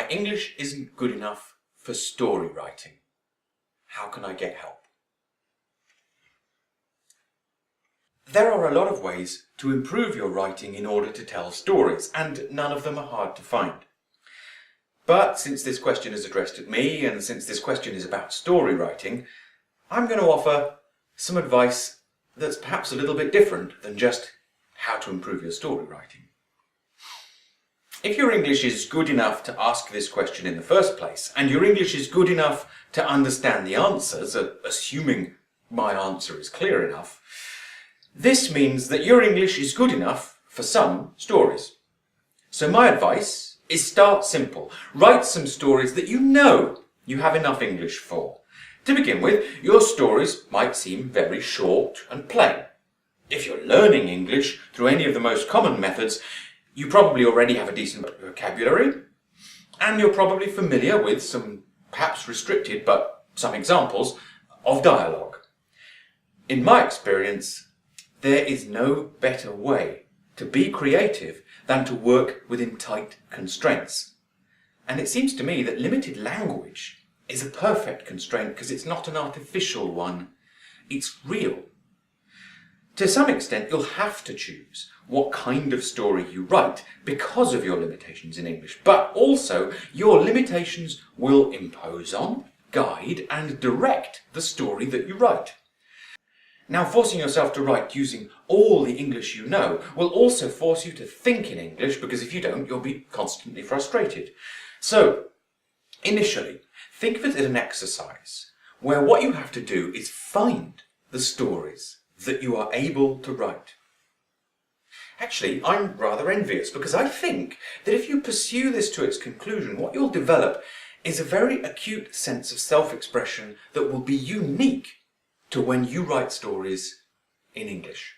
My English isn't good enough for story writing. How can I get help? There are a lot of ways to improve your writing in order to tell stories, and none of them are hard to find. But since this question is addressed at me, and since this question is about story writing, I'm going to offer some advice that's perhaps a little bit different than just how to improve your story writing. If your English is good enough to ask this question in the first place, and your English is good enough to understand the answers, assuming my answer is clear enough, this means that your English is good enough for some stories. So my advice is start simple. Write some stories that you know you have enough English for. To begin with, your stories might seem very short and plain. If you're learning English through any of the most common methods, you probably already have a decent vocabulary, and you're probably familiar with some perhaps restricted, but some examples of dialogue. In my experience, there is no better way to be creative than to work within tight constraints. And it seems to me that limited language is a perfect constraint because it's not an artificial one, it's real. To some extent, you'll have to choose what kind of story you write because of your limitations in English, but also your limitations will impose on, guide, and direct the story that you write. Now, forcing yourself to write using all the English you know will also force you to think in English, because if you don't, you'll be constantly frustrated. So, initially, think of it as an exercise where what you have to do is find the stories that you are able to write. Actually, I'm rather envious, because I think that if you pursue this to its conclusion, what you'll develop is a very acute sense of self-expression that will be unique to when you write stories in English.